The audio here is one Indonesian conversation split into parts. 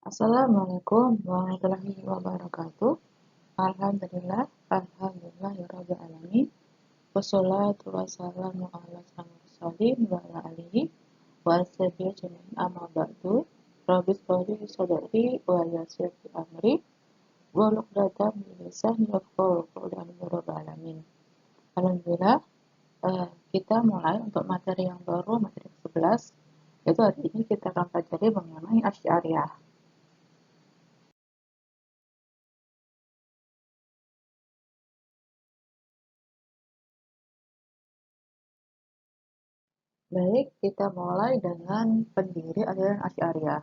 Assalamualaikum warahmatullahi wabarakatuh. Alhamdulillah, alhamdulillahirabbil alamin. Wassalatu wassalamu ala mursalin wa ala alihi wa ashabihi ajmain amma ba'du. Rabbi shrah li sadri wa yassir li amri wahlul 'uqdatam min lisani yafqahu qawli amin ya rabbal alamin. Alhamdulillah, kita mulai untuk materi yang baru, materi ke-11, yaitu hari ini kita akan pelajari mengenai Asy'ariyah. Baik, kita mulai dengan pendiri aliran Asy'ariyah.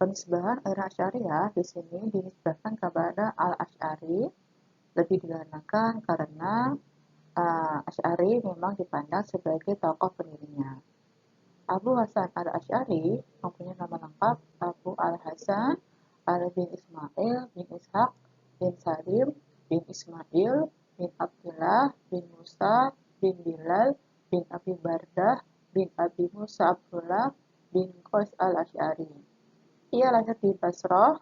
Penisbahan aliran Asy'ariyah di sini dinisbahkan kepada Al-Asy'ari, lebih dikarenakan karena Asy'ari memang dipandang sebagai tokoh pendirinya. Abu Hasan Al-Asy'ari mempunyai nama lengkap Abu Al-Hasan bin Ismail bin Ishaq bin Salim bin Ismail bin Abdullah bin Musa bin Bilal bin Abi Bardah bin Abi Musa Abdullah bin Qais Al-Asy'ari. Ia lahir di Basrah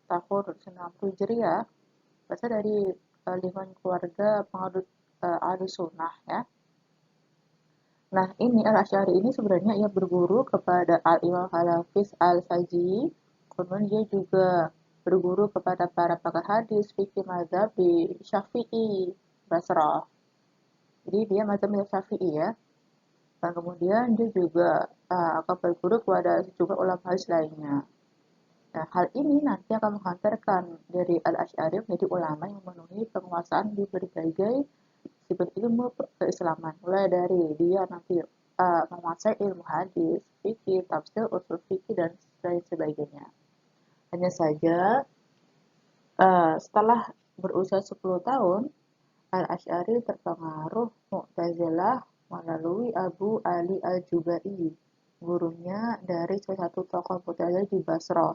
tahun 60 Hijriah, berasal dari lingkungan keluarga penganut Ahlus Sunnah ya. Nah, ini Al-Asy'ari ini sebenarnya ia berguru kepada Al-Imam Al-Hafiz Al-Saji, kemudian dia juga berguru kepada para pakar hadis, fikih mazhab di Syafi'i Basrah. Jadi dia mazhab Syafi'i ya. Dan kemudian dia juga akan berguru kepada sejumlah ulama hadis lainnya. Nah, hal ini nanti akan menghantarkan dari Al-Asy'ari menjadi ulama yang memenuhi penguasaan di berbagai sifat ilmu keislaman. Mulai dari dia nanti menguasai ilmu hadis, fikih, tafsir, usul fikih, dan lain sebagainya. Hanya saja setelah berusia 10 tahun, Al-Asy'ari terpengaruh Mu'tazilah melalui Abu Ali Al-Jubai, gurunya dari salah satu tokoh Mu'tazilah di Basrah.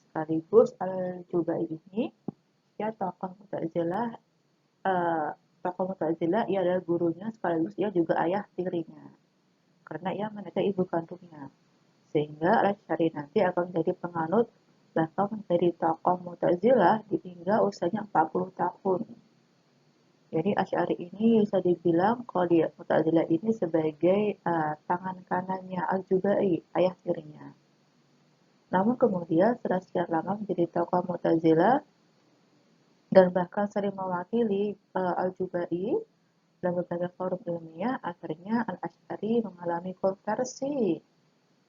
Sekaligus Al-Jubai ini, ya tokoh Mu'tazilah, ia adalah gurunya sekaligus ia juga ayah tirinya, karena ia menikah ibu kandungnya. Sehingga Al-Asy'ari nanti akan menjadi penganut bahkan menjadi tokoh Mu'tazilah hingga usianya 40 tahun. Jadi Asy'ari ini bisa dibilang kalau di Mu'tazilah ini sebagai tangan kanannya Al-Jubai, ayah tirinya. Namun kemudian setelah sekian lama menjadi tokoh Mu'tazilah dan bahkan sering mewakili Al-Jubai dalam berbagai forum ilmiah, akhirnya Al-Asy'ari mengalami konversi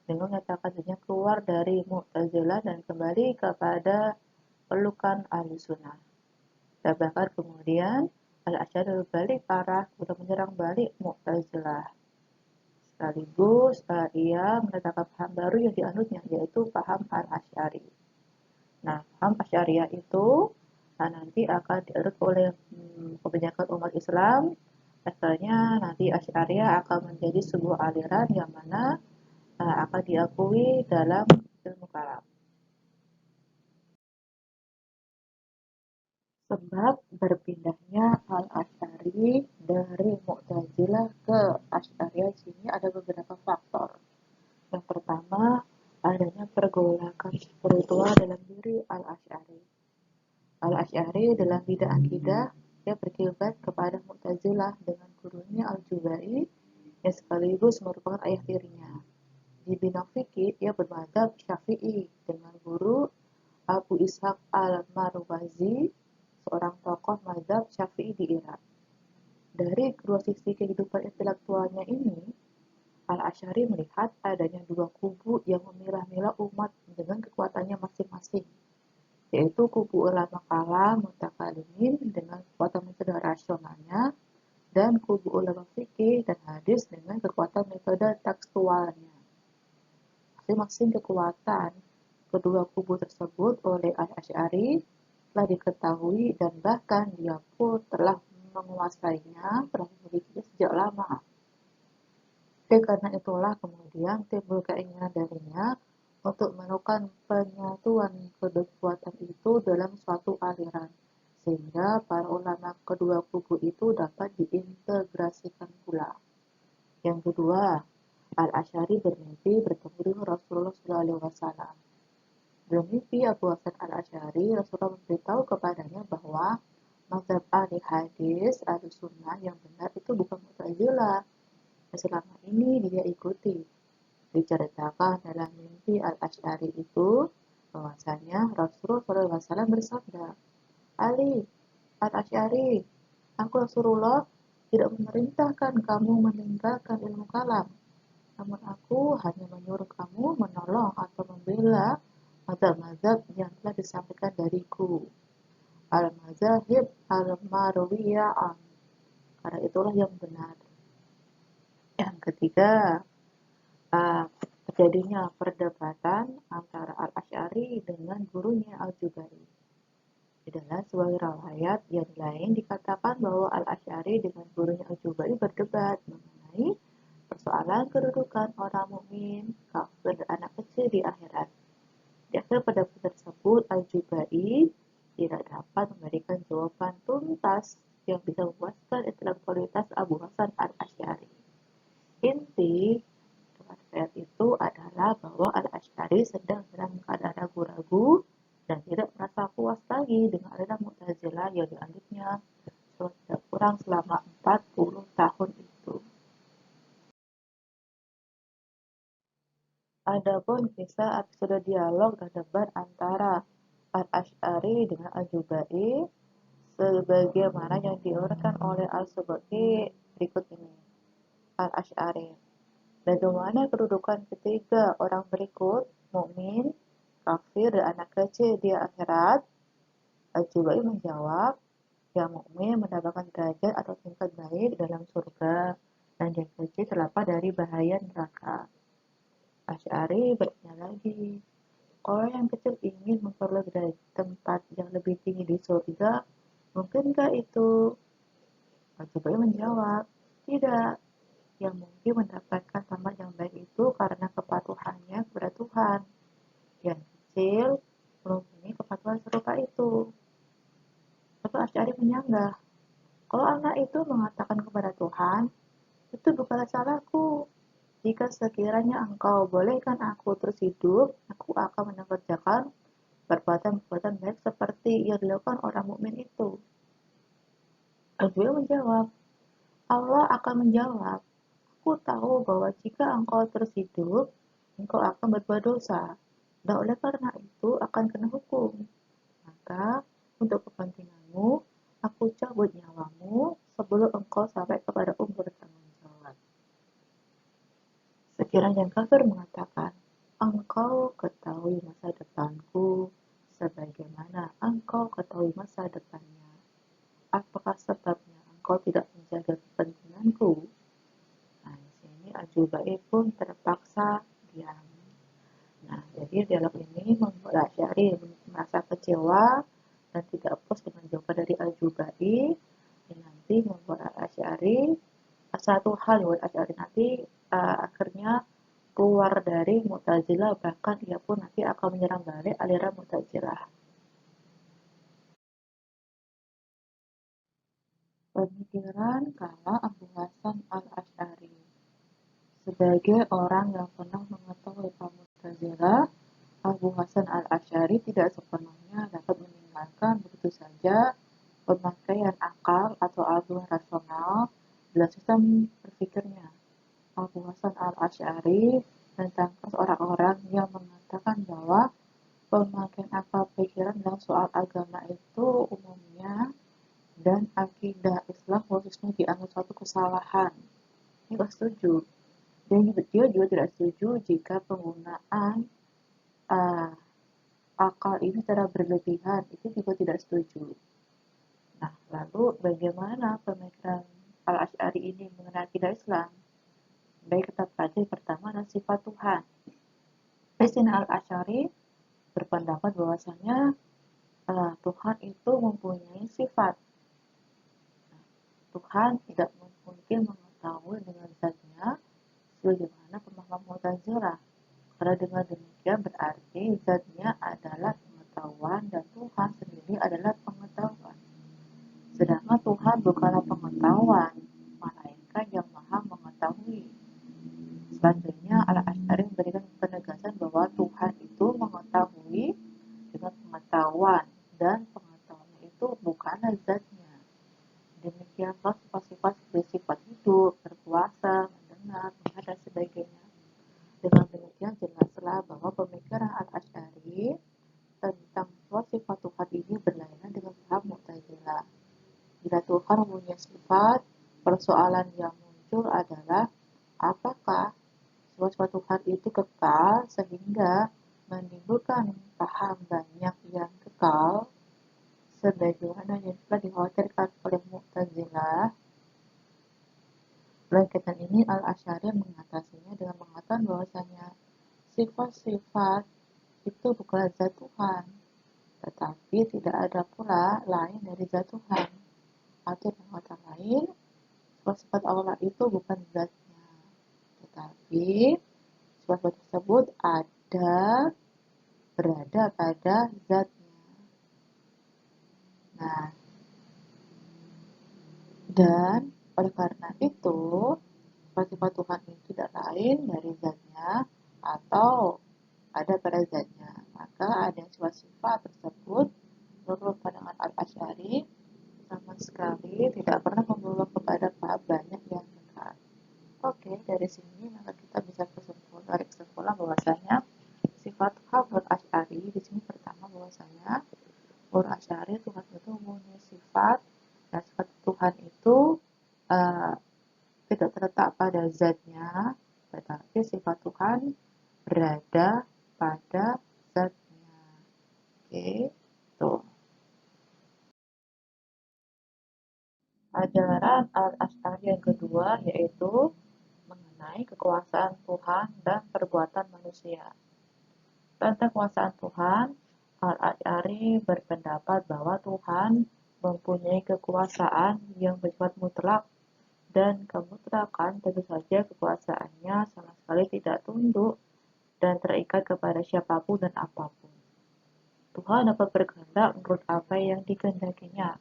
dengan menyatakan dirinya keluar dari Mu'tazilah dan kembali kepada pelukan Ahlussunnah. Dan bahkan kemudian Al-Asy'ari berbalik arah untuk menyerang balik Mu'tazilah. Sekaligus ia menetapkan paham baru yang dianutnya, yaitu paham Al-Asy'ari. Nah, paham Asy'ariyah itu nanti akan dianut oleh kebanyakan umat Islam. Akhirnya nanti Asy'ariyah akan menjadi sebuah aliran yang mana akan diakui dalam ilmu kalam. Sebab berpindahnya Al-Asy'ari dari Mu'tazilah ke Asy'ariyah sini ada beberapa faktor. Yang pertama, adanya pergolakan spiritual dalam diri Al-Asy'ari. Al-Asy'ari dalam bidang akidah, dia berkiblat kepada Mu'tazilah dengan gurunya Al-Jubai yang sekaligus merupakan ayah tirinya. Di bidang fikih, ia bermadzhab Syafi'i dengan guru Abu Ishaq Al-Marwazi, seorang tokoh mazhab Syafi'i di Irak. Dari kedua sisi kehidupan intelektualnya ini, Al-Asy'ari melihat adanya dua kubu yang memilah-milah umat dengan kekuatannya masing-masing, yaitu kubu ulama kalam mutakalimin dengan kekuatan metode rasionalnya, dan kubu ulama fikih dan hadis dengan kekuatan metode tekstualnya. Masing-masing kekuatan kedua kubu tersebut oleh Al-Asy'ari telah diketahui dan bahkan dia pun telah menguasainya, telah memilikinya sejak lama. Karena itulah kemudian timbul keinginan darinya untuk melakukan penyatuan kedua kekuatan itu dalam suatu aliran, sehingga para ulama kedua kubu itu dapat diintegrasikan pula. Yang kedua, Al-Asy'ari bermimpi bertemu dengan Rasulullah SAW. Dalam mimpi Abu Hasan al-Asy'ari, Rasulullah memberitahu kepadanya bahwa mazhab ahli hadis Ahlussunnah yang benar itu bukan Mu'tazilah yang selama ini dia ikuti. Diceritakan dalam mimpi al-Asy'ari itu bahwasanya Rasulullah SAW bersabda, Ali al-Asy'ari, aku Rasulullah tidak memerintahkan kamu meninggalkan ilmu kalam, namun aku hanya menyuruh kamu menolong atau membela mazhab-mazhab yang telah disampaikan dariku. Al-mazahib al-marwiyah, karena itulah yang benar. Yang ketiga, uh, terjadinya perdebatan antara Al-Asy'ari dengan gurunya Al-Jubairi. Di dalam sebuah riwayat yang lain dikatakan bahwa Al-Asy'ari dengan gurunya Al-Jubairi berdebat mengenai persoalan kedudukan orang mukmin, kafir, dan anak kecil di akhirat. Di akhir pendapat tersebut, Al-Jubairi tidak dapat memberikan jawaban tuntas yang bisa memuaskan intelektualitas Abu Hasan al-Asy'ari. Inti riwayat itu adalah bahwa al-Asy'ari sedang dalam keadaan ragu-ragu dan tidak merasa puas lagi dengan aliran Mu'tazilah yang dianggapnya sudah kurang selama 40 tahun itu. Adapun kisah episode dialog dan debat antara Al-Asy'ari dengan Al-Jubairi sebagaimana yang diuraikan oleh Al-Subki berikut ini. Al-Asy'ari, bagaimana kedudukan ketiga orang berikut, mukmin, kafir, dan anak kecil di akhirat? Al-Jubairi menjawab, yang mukmin mendapatkan derajat atau tingkat baik dalam surga, dan yang kecil terlepas dari bahaya neraka. Asy'ari bertanya lagi, kalau yang kecil ingin memperoleh tempat yang lebih tinggi di surga, mungkinkah itu? Al-Jubairi menjawab, tidak. Yang mungkin mendapatkan tempat yang baik itu karena kepatuhannya kepada Tuhan. Yang kecil mempunyai kepatuhan serupa itu. Lalu Asy'ari menyanggah, kalau anak itu mengatakan kepada Tuhan, itu bukanlah salahku. Jika sekiranya engkau bolehkan aku terus hidup, aku akan mengerjakan perbuatan-perbuatan baik seperti yang dilakukan orang mukmin itu. Al-Jubairi menjawab, Allah akan menjawab, aku tahu bahwa jika engkau terus hidup, engkau akan berbuat dosa, dan oleh karena itu akan kena hukum. Maka, untuk kepentinganmu, aku cabut nyawamu sebelum engkau sampai kepada umur bertanggung jawab. Sekiranya kafir mengatakan, engkau ketahui masa depanku, sebagaimana engkau ketahui masa depannya. Apakah sebabnya engkau tidak menjaga kepentinganku? Nah, di sini Al-Jubairi pun terpaksa diam. Nah, jadi dialog ini membuat Asy'ari merasa kecewa dan tidak puas dengan jawaban dari Al-Jubairi, yang nanti membuat Asy'ari satu hal yang membuat Asy'ari nanti akhirnya keluar dari Mu'tazilah, bahkan ia pun nanti akan menyerang balik aliran Mu'tazilah. Pemikiran kala Abu Hasan al-Asy'ari. Sebagai orang yang pernah mengetahui kaum Mu'tazilah, Abu Hasan al-Asy'ari tidak sepenuhnya dapat meninggalkan begitu saja pemakaian akal atau argumen rasional dalam sistem berpikirnya. Abu Hasan al-Asy'ari menentang orang-orang yang mengatakan bahwa pemakaian akal pikiran dalam soal agama itu umumnya dan akidah Islam khususnya dianggap suatu kesalahan. Ini gak setuju. Dan dia juga tidak setuju jika penggunaan uh, akal ini secara berlebihan, itu juga tidak setuju. Nah, lalu bagaimana pemikiran Al-Asy'ari ini mengenai akidah Islam? Baik, kita pelajari pertama adalah sifat Tuhan. Di sini Al-Asy'ari berpendapat bahwasanya Tuhan itu mempunyai sifat. Tuhan tidak mungkin mengetahui dengan zatnya sebagaimana pemahaman Mu'tazilah. Karena dengan demikian berarti zatnya adalah pengetahuan dan Tuhan sendiri adalah pengetahuan. Sedangkan Tuhan bukanlah pengetahuan, melainkan yang maha mengetahui. Selanjutnya, Al-Asy'ari memberikan penegasan bahwa Tuhan itu mengetahui sifat, persoalan yang muncul adalah apakah suatu Tuhan itu kekal sehingga menimbulkan paham banyak yang kekal sebagaimana yang telah dikhawatirkan oleh Mu'tazilah. Berkaitan ini Al-Asy'ari mengatasinya dengan mengatakan bahwasanya sifat-sifat itu bukanlah zat Tuhan, tetapi tidak ada pula lain dari zat Tuhan. Atau dengan kata lain, sifat-sifat Allah itu bukan zatnya, tetapi sifat tersebut berada pada zatnya. Nah, dan oleh karena itu, sifat Tuhan itu tidak lain dari zatnya atau ada pada zatnya. Maka ada sifat-sifat tersebut menurut pandangan Al-Asy'ari sama sekali tidak pernah membawa kepada paham banyak yang dekat. Oke, dari sini maka kita bisa tarik kesimpulan bahwasanya sifat Tuhan menurut Asy'ari di sini pertama bahwasanya menurut Asy'ari Tuhan itu mempunyai sifat dan sifat Tuhan itu uh, tidak terletak pada zatnya, tetapi sifat Tuhan berada pada zatnya. Oke, tuh. Ajaran Al-Asy'ari yang kedua yaitu mengenai kekuasaan Tuhan dan perbuatan manusia. Tentang kekuasaan Tuhan, Al-Asy'ari berpendapat bahwa Tuhan mempunyai kekuasaan yang bersifat mutlak dan kemutlakan tentu saja kekuasaannya sama sekali tidak tunduk dan terikat kepada siapapun dan apapun. Tuhan dapat berkehendak menurut apa yang dikehendakinya.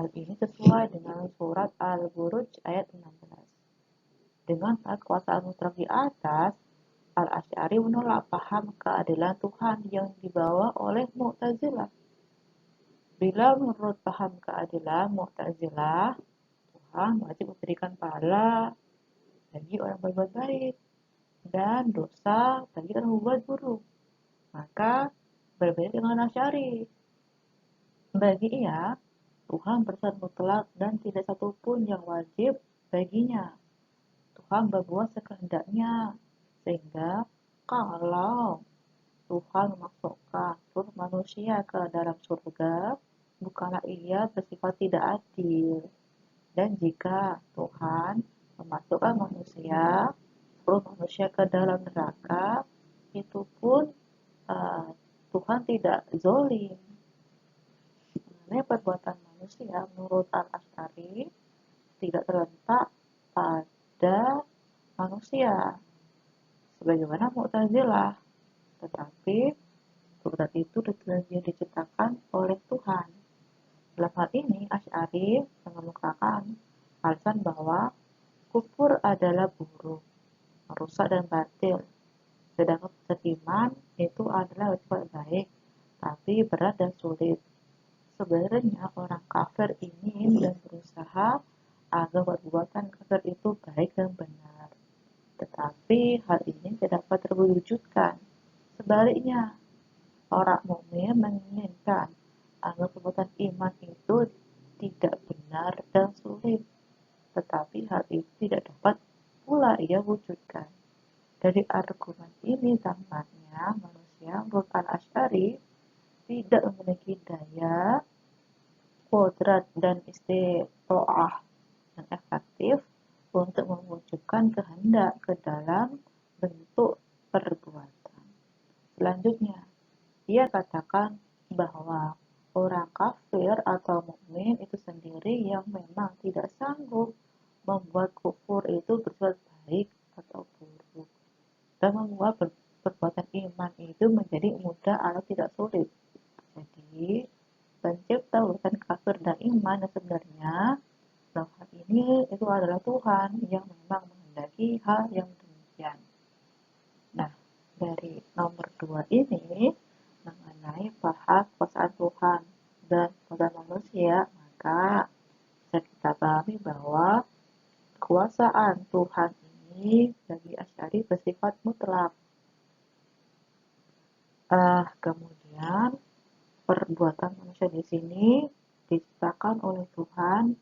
Hal ini sesuai dengan surat Al-Buruj ayat 16. Dengan kekuasaan mutlak di atas, Al-Asy'ari menolak paham keadilan Tuhan yang dibawa oleh Mu'tazilah. Bila menurut paham keadilan Mu'tazilah, Tuhan wajib memberikan pahala bagi orang berbuat baik dan dosa bagi orang berbuat buruk. Maka berbeda dengan Asy'ari. Bagi ia, Tuhan bersifat mutlak dan tidak satupun yang wajib baginya. Tuhan berbuat sekehendaknya, sehingga kalau Tuhan memasukkan seluruh manusia ke dalam surga, bukanlah ia bersifat tidak adil. Dan jika Tuhan memasukkan seluruh manusia ke dalam neraka, itu pun Tuhan tidak zolim. Mengenai perbuatan manusia, menurut Al-Asy'ari tidak terletak pada manusia, sebagaimana Mu'tazilah, tetapi perbuatan itu diciptakan oleh Tuhan. Dalam hal ini, Asy'ari mengemukakan alasan bahwa kufur adalah buruk, merusak dan batil, sedangkan beriman itu adalah bersifat baik, tapi berat dan sulit. Sebenarnya orang kafir ingin dan berusaha agar perbuatan kafir itu baik dan benar, tetapi hal ini tidak dapat terwujudkan. Sebaliknya, orang mukmin menginginkan agar perbuatan iman itu tidak benar dan sulit, tetapi hal itu tidak dapat pula ia wujudkan. Dari argumen ini tampaknya manusia menurut Al-Asy'ari tidak memiliki daya, kodrat, dan istiqoah yang efektif untuk mewujudkan kehendak ke dalam bentuk perbuatan. Selanjutnya, ia katakan bahwa orang kafir atau mukmin itu sendiri yang memang tidak sanggup membuat kufur itu bersifat baik atau buruk, dan membuat perbuatan iman itu menjadi mudah atau tidak sulit. Jadi, pencipta urusan kafir dan iman yang sebenarnya dalam hal ini itu adalah Tuhan yang memang menghendaki hal yang demikian. Nah, dari nomor 2 ini mengenai paham kekuasaan Tuhan dan kekuasaan manusia, maka bisa kita pahami bahwa kekuasaan Tuhan ini bagi Asy'ari bersifat mutlak. Kemudian perbuatan manusia di sini diciptakan oleh Tuhan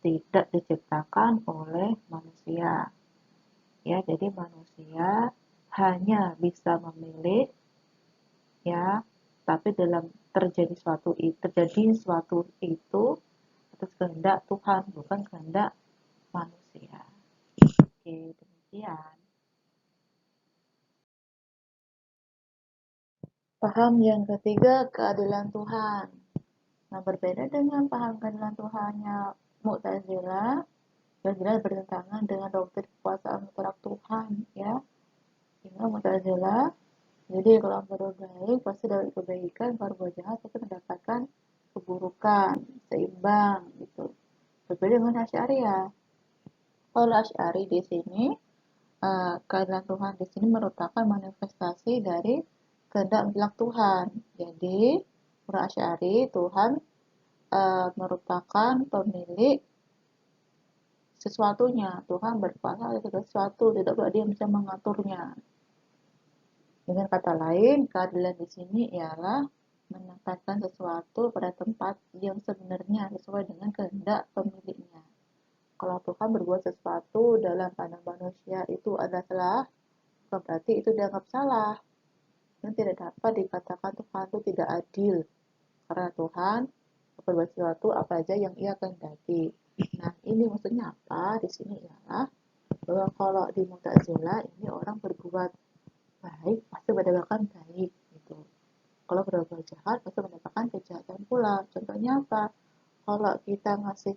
tidak diciptakan oleh manusia. Ya, jadi manusia hanya bisa memilih, ya, tapi dalam terjadi suatu itu atas kehendak Tuhan, bukan kehendak manusia. Oke, demikian. Paham yang ketiga, keadilan Tuhan. Nah, berbeda dengan paham keadilan Tuhannya Mu'tazilah, yang jelas bertentangan dengan doktrin kekuasaan mutlak Tuhan, ya. Sehingga Mu'tazilah, jadi kalau berbuat baik pasti dapat kebaikan, kalau berbuat jahat pasti mendapatkan keburukan, seimbang gitu. Berbeda dengan Asy'ariyah. Kalau Asy'ari di sini keadilan Tuhan di sini merupakan manifestasi dari kehendak mutlak Tuhan. Jadi, menurut Asy'ari, Tuhan merupakan pemilik sesuatunya. Tuhan berkuasa atas segala sesuatu, tidak pula dia bisa mengaturnya. Dengan kata lain, keadilan di sini ialah menempatkan sesuatu pada tempat yang sebenarnya sesuai dengan kehendak pemiliknya. Kalau Tuhan berbuat sesuatu dalam pandang manusia itu adalah salah, bukan berarti itu dianggap salah. Dan tidak dapat dikatakan Tuhan itu tidak adil. Karena Tuhan berbuat sesuatu apa saja yang ia kehendaki. Nah, ini maksudnya apa? Di sini ialah bahwa kalau di Mu'tazilah ini orang berbuat baik pasti mendapatkan baik gitu. Kalau berbuat jahat pasti mendapatkan kejahatan pula. Contohnya apa? Kalau kita ngasih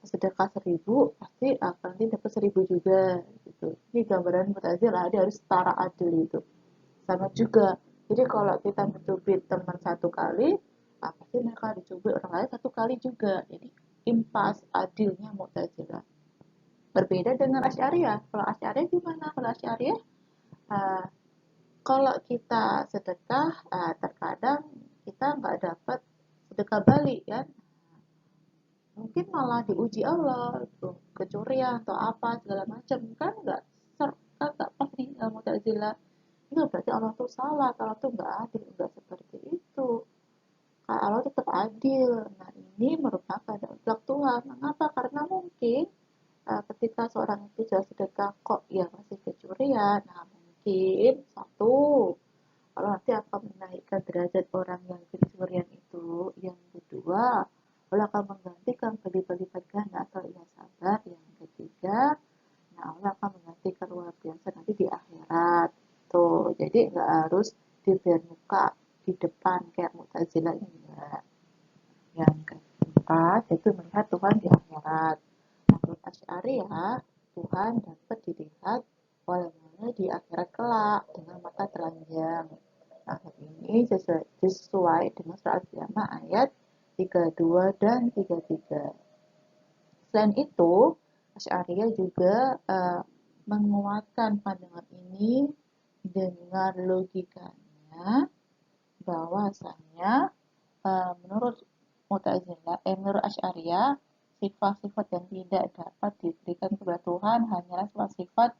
sedekah 1.000 pasti akan nanti dapat 1.000 juga gitu. Ini gambaran Mu'tazilah, dia harus setara adil gitu. Sama juga. Jadi kalau kita mencubit teman satu kali, pasti mereka dicubit orang lain satu kali juga. Jadi impas adilnya Mu'tazilah. Berbeda dengan Asy'ariyah. Kalau Asy'ariyah gimana? Kalau Asy'ariyah uh, kalau kita sedekah, terkadang kita nggak dapat sedekah balik kan. Mungkin malah diuji Allah, tuh, kecurian atau apa segala macam kan nggak pas nih Mu'tazilah. Itu berarti Allah tuh salah, Allah tuh nggak adil, nggak seperti itu. Allah tetap adil. Nah, ini merupakan kehendak Tuhan. Mengapa? Karena mungkin ketika seorang itu sudah sedekah kok ya masih kecurian. Nah, mungkin satu, Allah nanti akan menaikkan derajat orang yang kecurian itu. Yang kedua, Allah akan menggantikan berlipat-lipat ganda atau ia sabar. Yang ketiga, nah Allah akan menggantikan luar biasa nanti di akhirat. Tuh, jadi nggak harus di muka di depan kayak Mu'tazilah enggak. Yang keempat, itu melihat Tuhan di akhirat. Menurut Asy'ari ya, Tuhan dapat dilihat oleh manusia di akhirat kelak dengan mata telanjang. Nah, ini sesuai dengan surat Al-Qiyamah ayat 32 dan 33. Selain itu, Asy'ariyah juga menguatkan pandangan ini dengan logikanya bahwasanya menurut menurut Asy'ariyah, sifat-sifat yang tidak dapat diberikan kepada Tuhan hanyalah sifat-sifat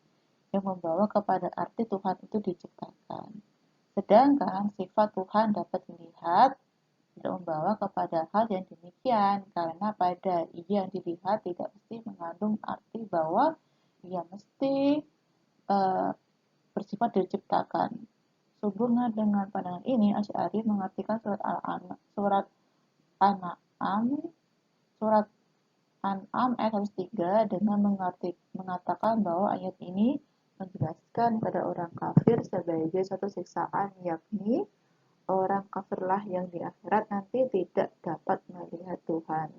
yang membawa kepada arti Tuhan itu diciptakan. Sedangkan sifat Tuhan dapat dilihat tidak membawa kepada hal yang demikian, karena pada ia yang dilihat tidak mesti mengandung arti bahwa ia mesti uh, bersifat diciptakan. Sehubungan dengan pandangan ini, Asy'ari mengartikan An'am surat An'am ayat 103 dengan mengatakan bahwa ayat ini menjelaskan pada orang kafir sebagai satu siksaan, yakni orang kafirlah yang di akhirat nanti tidak dapat melihat Tuhan.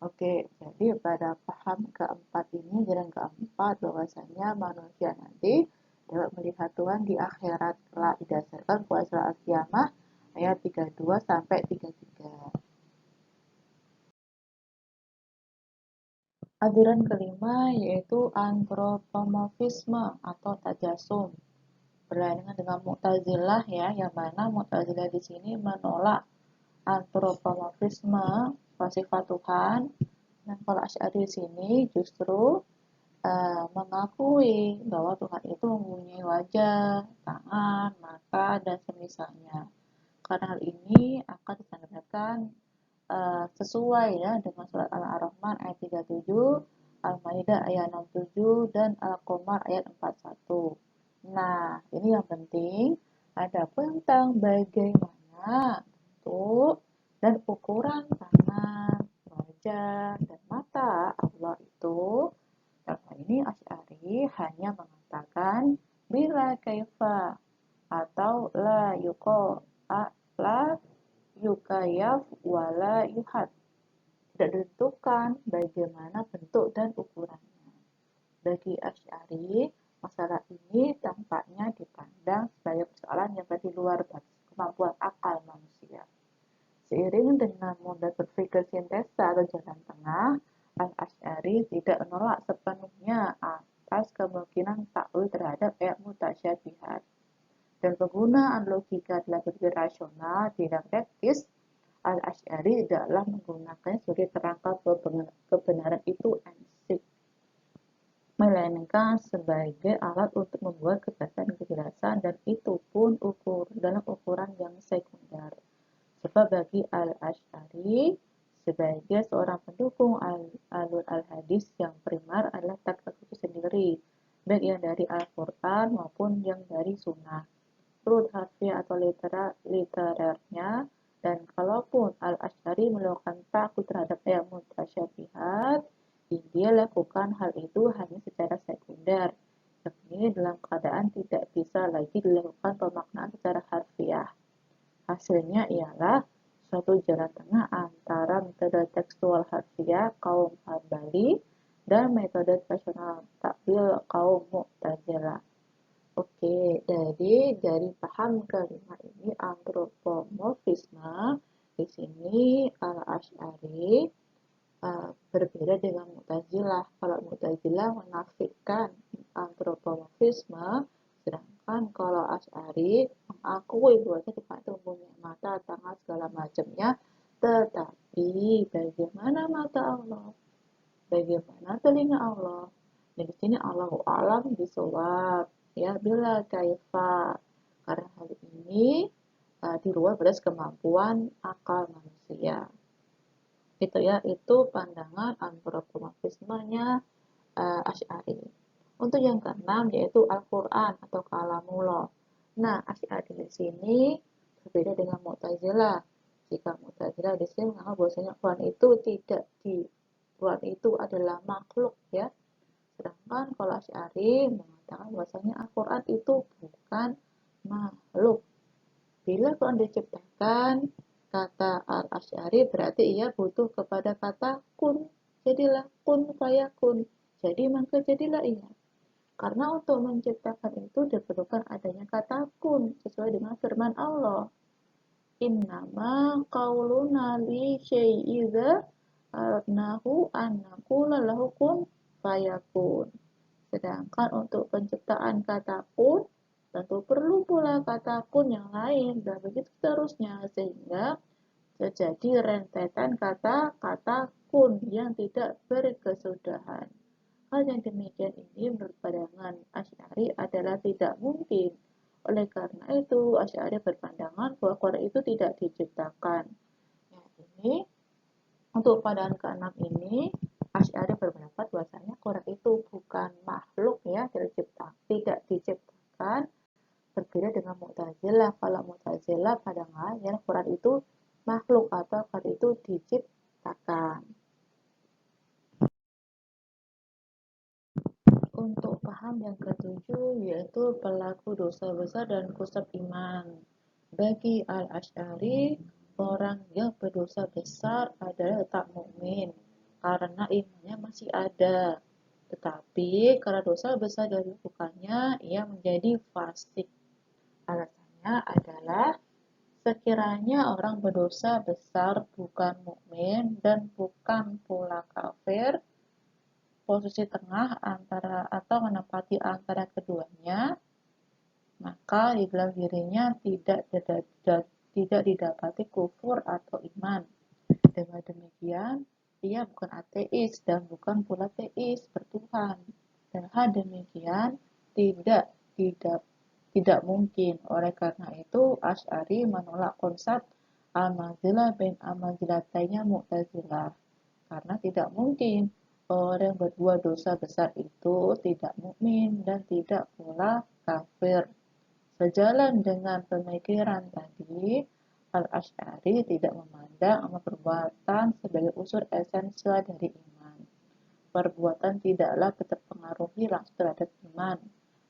Oke, jadi pada paham keempat ini, jalan keempat bahwasanya manusia nanti dapat melihat Tuhan di akhirat kelak didasarkan kuasa Al-Qiyamah ayat 32 sampai 33. Aliran kelima yaitu antropomorfisme atau tajasum. Berlainan dengan Mu'tazilah ya, yang mana Mu'tazilah di sini menolak antropomorfisme sifat Tuhan. Dan kalau Asy'ari di sini justru mengakui bahwa Tuhan itu mempunyai wajah, tangan, mata, dan semisalnya. Karena hal ini akan disandarkan sesuai ya dengan surat Al-Rahman ayat 37, Al-Maidah ayat 67, dan Al-Qamar ayat 41. Nah, ini yang penting ada tentang bagaimana bentuk dan ukuran tangan, wajah, dan mata Allah itu. Dalam ini Asy'ari hanya mengatakan bila kaifa atau la yukayaf wala yuhad. Tidak ditentukan bagaimana bentuk dan ukurannya. Bagi Asy'ari, masalah ini tampaknya dipandang sebagai persoalan yang berada di luar batas kemampuan akal manusia. Seiring dengan model berpikir sintesa atau jalan tengah, Al-Asy'ari tidak menolak sepenuhnya atas kemungkinan takwil terhadap ayat mutasyabihat. Dan penggunaan logika dalam berpikir rasional tidak praktis, Al-Asy'ari tidaklah menggunakannya sebagai kerangka kebenaran itu ansik, melainkan sebagai alat untuk membuat kejelasan dan itu pun dalam ukuran yang sekunder. Sebab bagi Al-Asy'ari, sebagai seorang pendukung alur al-hadis yang primer adalah teks itu sendiri, baik yang dari Al-Quran maupun yang dari Sunnah, turut harfiah atau literernya. Dan kalaupun Al-Asy'ari melakukan takwil terhadap ayat mutasyabihat, dia lakukan hal itu hanya secara sekunder, yakni dalam keadaan tidak bisa lagi dilakukan pemaknaan secara harfiah. Hasilnya ialah suatu jalan tengah antara metode tekstual harfiah kaum Hambali dan metode rasional takwil kaum Mu'tazilah. Oke, jadi dari paham kelima ini antropomorfisme, di sini Al-Asy'ari berbeda dengan Mu'tazilah. Kalau Mu'tazilah menafikan antropomorfisme, sedangkan kalau Asy'ari mengakui bahwa Tuhan itu mempunyai mata, tangan, segala macamnya, tetapi bagaimana mata Allah? Bagaimana telinga Allah? Dan di sini Allahu a'lam bishawab. Ya, bila kaifa. Karena hal ini di luar batas kemampuan akal manusia. Itu ya, itu pandangan antropomorfismenya Asy'ari. Untuk yang keenam yaitu Al-Qur'an atau kalamullah. Nah, Asy'ari di sini berbeda dengan Mu'tazilah. Jika Mu'tazilah di sini menganggap bahwasanya Quran itu adalah makhluk ya. Sedangkan kalau Asy'ari mengatakan bahwasanya Al-Qur'an itu bukan makhluk. Bila Quran diciptakan, kata Al-Asy'ari berarti ia butuh kepada kata kun. Jadilah kun fayakun. Jadi maka jadilah ia. Karena untuk menciptakan itu diperlukan adanya kata kun sesuai dengan firman Allah. Innama qauluna li syai'in idza aradnahu an naqula lahu kun fayakun. Sedangkan untuk penciptaan kata kun tentu perlu pula kata kun yang lain dan begitu seterusnya sehingga terjadi rentetan kata-kata kun yang tidak berkesudahan. Hal yang demikian ini menurut pandangan Asy'ari adalah tidak mungkin. Oleh karena itu, Asy'ari berpandangan bahwa Quran itu tidak diciptakan. Ya, ini untuk pandangan keenam ini, Asy'ari berpendapat bahwasanya Quran itu bukan makhluk ya, tidak diciptakan. Berbeda dengan Mu'tazilah. Kalau Mu'tazilah pandangannya Quran itu makhluk atau Quran itu diciptakan. Untuk paham yang ketujuh yaitu pelaku dosa besar dan rusak iman. Bagi Al-Asy'ari, orang yang berdosa besar adalah tetap mukmin karena imannya masih ada. Tetapi karena dosa besar dilakukannya, ia menjadi fasik. Alasannya adalah sekiranya orang berdosa besar bukan mukmin dan bukan pula kafir, posisi tengah antara atau menempati antara keduanya, maka di dalam dirinya tidak didapati kufur atau iman. Dengan demikian, ia bukan ateis dan bukan pula teis bertuhan. Dan hal demikian tidak mungkin. Oleh karena itu, Asy'ari menolak konsep Al-Mazilah bin Al-Mazilatanya Mu'tazilah. Karena tidak mungkin orang yang berbuat dosa besar itu tidak mukmin dan tidak pula kafir. Sejalan dengan pemikiran tadi, Al-Asy'ari tidak memandang amal perbuatan sebagai unsur esensial dari iman. Perbuatan tidaklah terpengaruhi langsung terhadap iman.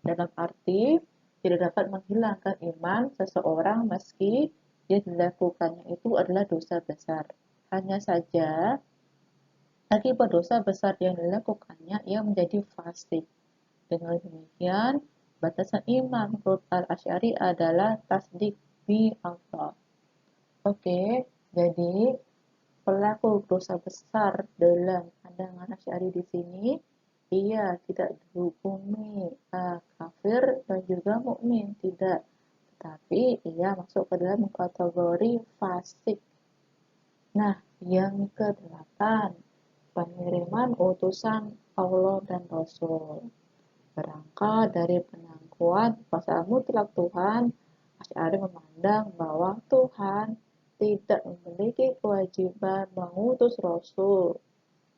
Dalam arti, tidak dapat menghilangkan iman seseorang meski yang dilakukannya itu adalah dosa besar. Hanya saja, akibat dosa besar yang dilakukannya, ia menjadi fasik. Dengan demikian, batasan iman menurut Al-Asy'ari adalah tasdik bi Allah. Oke, jadi pelaku dosa besar dalam pandangan Asy'ari di sini, ia tidak dihukumi kafir dan juga mukmin, tidak. Tetapi ia masuk ke dalam kategori fasik. Nah, yang kedelapan, pengiriman utusan Allah dan Rasul. Berangkat dari pengakuan pasal mutlak Tuhan, Asy'ari memandang bahwa Tuhan tidak memiliki kewajiban mengutus Rasul,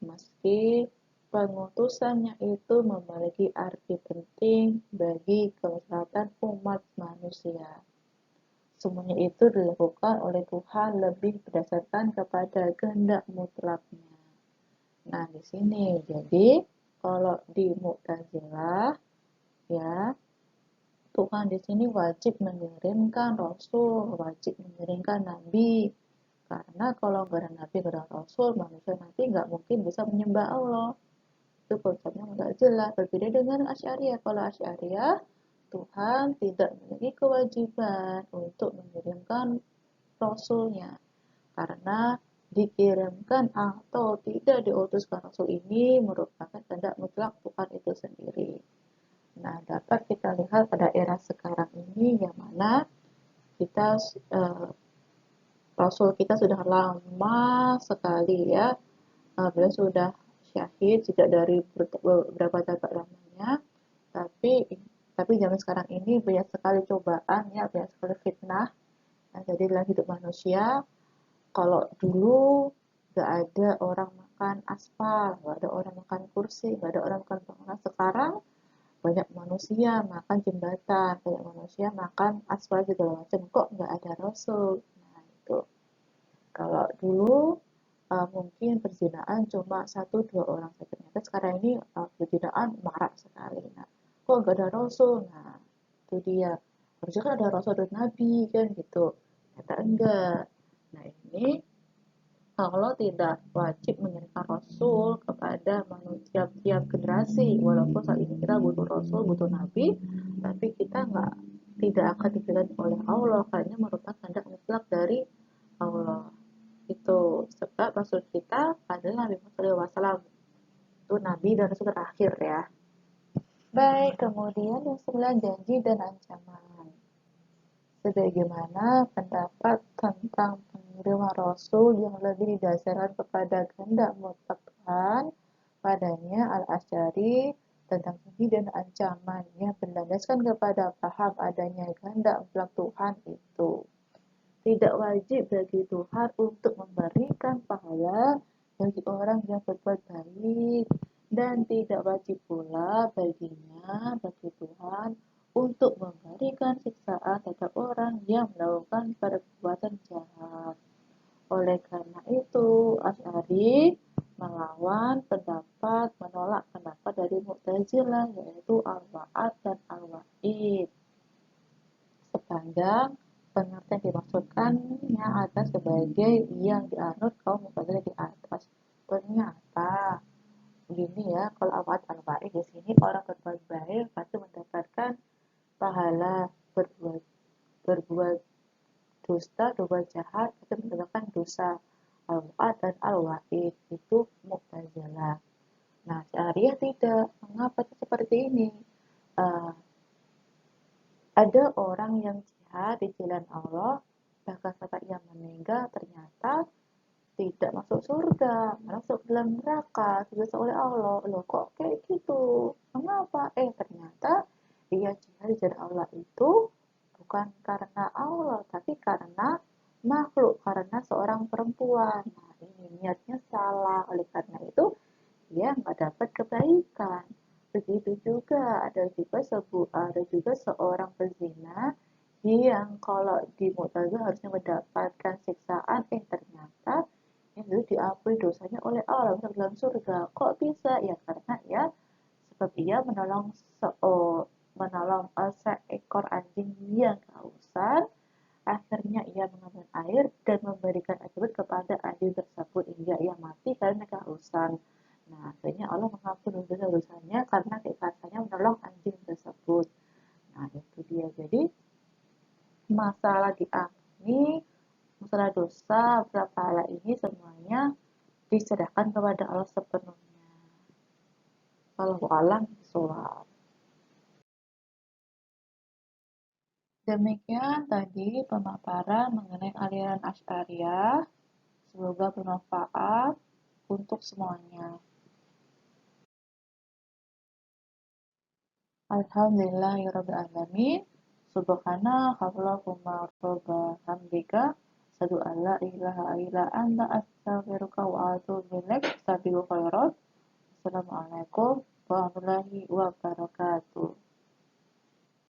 meski pengutusannya itu memiliki arti penting bagi kemaslahatan umat manusia. Semuanya itu dilakukan oleh Tuhan lebih berdasarkan kepada kehendak mutlaknya. Nah, di sini jadi kalau di Mu'tazilah ya, Tuhan di sini wajib mengirimkan Rasul, wajib mengirimkan Nabi. Karena kalau nggak ada Nabi, nggak ada Rasul, manusia nanti nggak mungkin bisa menyembah Allah. Itu konsepnya nggak jelas. Berbeda dengan Asy'ariyah. Kalau Asy'ariyah, Tuhan tidak memiliki kewajiban untuk mengirimkan Rasulnya. Karena dikirimkan atau tidak diutuskan Rasul ini merupakan kehendak mutlak Tuhan itu sendiri. Nah, dapat kita lihat pada era sekarang ini yang mana kita Rasul kita sudah lama sekali ya. Beliau sudah syahid sejak dari beberapa abad lamanya. Tapi tapi zaman sekarang ini banyak sekali cobaan ya, banyak sekali fitnah. Nah, jadi dalam hidup manusia, kalau dulu nggak ada orang makan aspal, nggak ada orang makan kursi, nggak ada orang makan bangunan. Sekarang banyak manusia makan jembatan, banyak manusia makan aspal segala macam, kok nggak ada Rasul. Nah itu, kalau dulu mungkin perzinaan cuma satu dua orang saja, ternyata sekarang ini perzinaan marak sekali. Nah, kok nggak ada Rasul? Nah, itu dia, harusnya kan ada Rasul dan Nabi kan gitu, ternyata enggak. Nah, ini Allah tidak wajib mengirimkan Rasul kepada manusia tiap generasi. Walaupun saat ini kita butuh Rasul, butuh Nabi, tapi kita tidak akan dipilih oleh Allah karena merupakan kehendak mutlak dari Allah. Itu sebab Rasul kita adalah Nabi Muhammad SAW. Itu Nabi dan Rasul terakhir ya. Baik, kemudian yang 9, janji dan ancaman. Sebagaimana pendapat tentang pengiriman Rasul yang lebih didasarkan kepada kehendak mutlak Tuhan, padanya Al-Asy'ari tentang janji dan ancaman yang berlandaskan kepada paham adanya kehendak mutlak Tuhan itu. Tidak wajib bagi Tuhan untuk memberikan pahala bagi orang yang berbuat baik, dan tidak wajib pula bagi Tuhan untuk memberikan siksaan terhadap orang yang melakukan perbuatan jahat. Oleh karena itu, Asy'ari menolak pendapat dari Mu'tazilah, yaitu Al-Wa'ad dan Al-Wa'id. Sepanjang pengertian dimaksudkannya ada sebagai yang dianut kaum Mu'tazilah di atas. Ternyata begini ya, kalau Al-Wa'ad Al-Wa'id di sini orang berbuat baik pasti mendapatkan pahala, berbuat dusta, berbuat jahat pasti mendapatkan dosa. Al-Wa'ad dan Al-Wa'id itu Mu'tazilah. Nah, Syariah tidak. Mengapa seperti ini? Uh, ada orang yang jihad di jalan Allah, bahkan sampai ia meninggal ternyata tidak masuk surga, masuk dalam neraka disiksa oleh Allah. Loh, kok kayak gitu? Mengapa? Ternyata ia jihad di jalan Allah itu bukan karena Allah, tapi karena makhluk karena seorang perempuan. Nah, ini niatnya salah. Oleh karena itu, dia nggak dapat kebaikan. Begitu juga ada juga seorang pezina yang kalau di Mu'tazilah harusnya mendapatkan siksaan, ternyata itu diampuni dosanya oleh Allah masuk dalam surga. Kok bisa? Ya karena ya sebab ia menolong seekor anjing yang kehausan. Akhirnya ia mengambil air dan memberikan air kepada anjing tersebut hingga ia mati karena kehausan. Nah, akhirnya Allah mengampuni dosa-dosanya karena keikhlasannya menolong anjing tersebut. Nah, itu dia. Jadi, masalah diampuni, masalah dosa, pahala ini semuanya diserahkan kepada Allah sepenuhnya. Wallahu a'lam bishawab. Demikian tadi pemaparan mengenai aliran Asy'ariyah. Semoga bermanfaat untuk semuanya. Alhamdulillahirrabbilalamin. Subhanakallahumma rabbana hamdika. Asyhadu an la ilaha illa anta astaghfiruka wa atubu ilaik. Assalamualaikum warahmatullahi wabarakatuh.